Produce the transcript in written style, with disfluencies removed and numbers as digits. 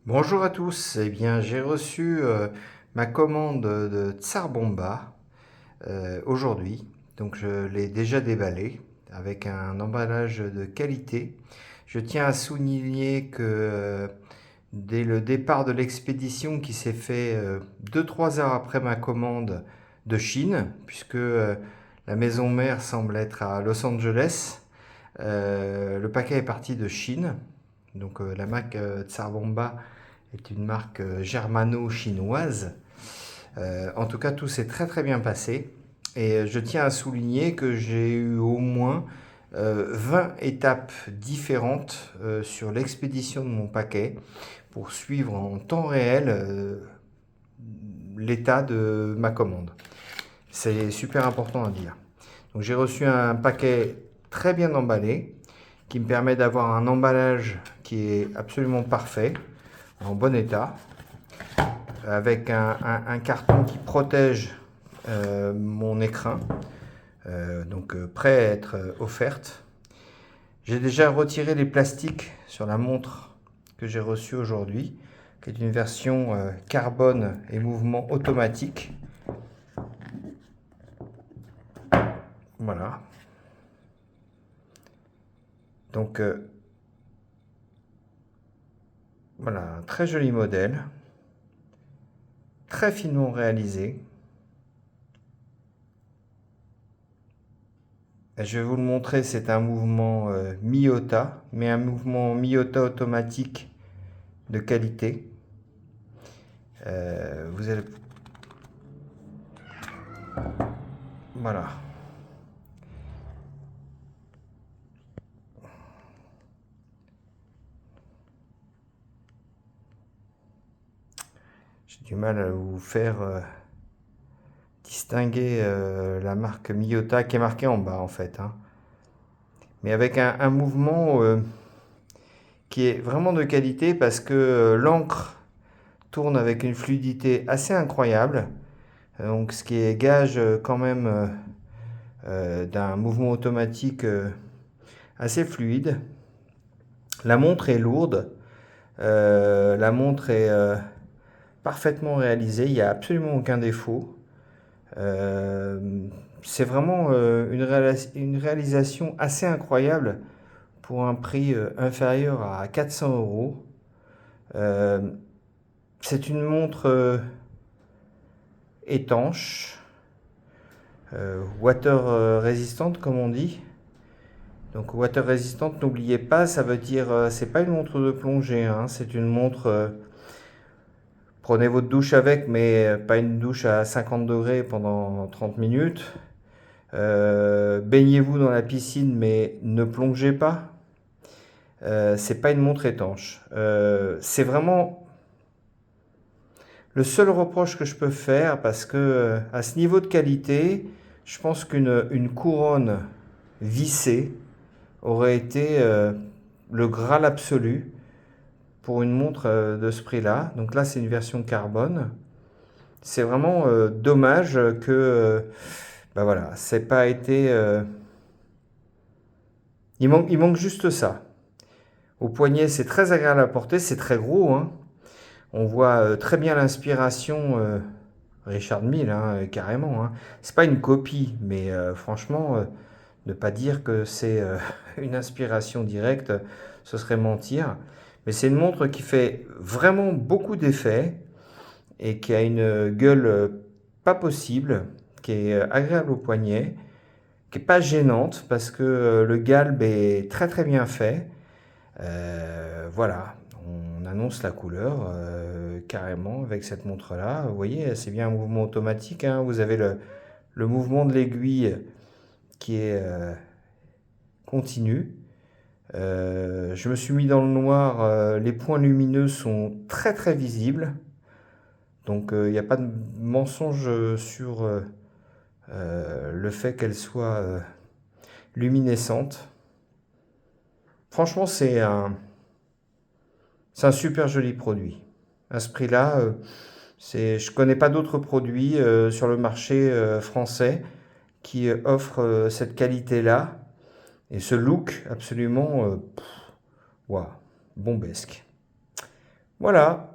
Bonjour à tous, eh bien j'ai reçu ma commande de Tsar Bomba aujourd'hui, donc je l'ai déjà déballé avec un emballage de qualité. Je tiens à souligner que dès le départ de l'expédition qui s'est fait 2-3 heures après ma commande de Chine, puisque la maison mère semble être à Los Angeles, le paquet est parti de Chine, donc la marque Tsar Bomba est une marque germano-chinoise. En tout cas, tout s'est très très bien passé. Et je tiens à souligner que j'ai eu au moins 20 étapes différentes sur l'expédition de mon paquet pour suivre en temps réel l'état de ma commande. C'est super important à dire. Donc j'ai reçu un paquet très bien emballé qui me permet d'avoir un emballage qui est absolument parfait, en bon état, avec un carton qui protège mon écrin, donc prêt à être offerte. J'ai déjà retiré les plastiques sur la montre que j'ai reçue aujourd'hui, qui est une version carbone et mouvement automatique. Voilà. Donc voilà, un très joli modèle, très finement réalisé. Je vais vous le montrer, c'est un mouvement Miyota, mais un mouvement Miyota automatique de qualité. Vous allez... Voilà. J'ai du mal à vous faire distinguer la marque Miyota qui est marquée en bas en fait, hein. Mais avec un mouvement qui est vraiment de qualité parce que l'encre tourne avec une fluidité assez incroyable. Donc ce qui est gage quand même d'un mouvement automatique assez fluide. La montre est lourde. La montre est parfaitement réalisée. Il n'y a absolument aucun défaut. C'est vraiment une réalisation assez incroyable pour un prix inférieur à 400 euros. Euh, c'est une montre étanche, water résistante comme on dit. Donc water résistante, n'oubliez pas, ça veut dire c'est pas une montre de plongée, hein, c'est une montre. Prenez votre douche avec, mais pas une douche à 50 degrés pendant 30 minutes. Baignez-vous dans la piscine, mais ne plongez pas. C'est pas une montre étanche. C'est vraiment le seul reproche que je peux faire parce que à ce niveau de qualité, je pense qu'une couronne vissée aurait été le graal absolu pour une montre de ce prix-là. Donc là, c'est une version carbone. C'est vraiment dommage que bah voilà, c'est pas été. Il manque juste ça. Au poignet, c'est très agréable à porter, c'est très gros, hein. On voit très bien l'inspiration Richard Mille, hein, carrément, hein. C'est pas une copie, mais franchement, ne pas dire que c'est une inspiration directe, ce serait mentir. Mais c'est une montre qui fait vraiment beaucoup d'effets et qui a une gueule pas possible, qui est agréable au poignet, qui est pas gênante parce que le galbe est très très bien fait. Voilà, on annonce la couleur carrément avec cette montre-là. Vous voyez, c'est bien un mouvement automatique, hein. Vous avez le mouvement de l'aiguille qui est continu. Je me suis mis dans le noir, les points lumineux sont très très visibles. Donc il n'y a pas de mensonge sur le fait qu'elle soit luminescente. Franchement, c'est un super joli produit. À ce prix-là, je ne connais pas d'autres produits sur le marché français qui offrent cette qualité-là et ce look absolument waouh, bombesque. Voilà.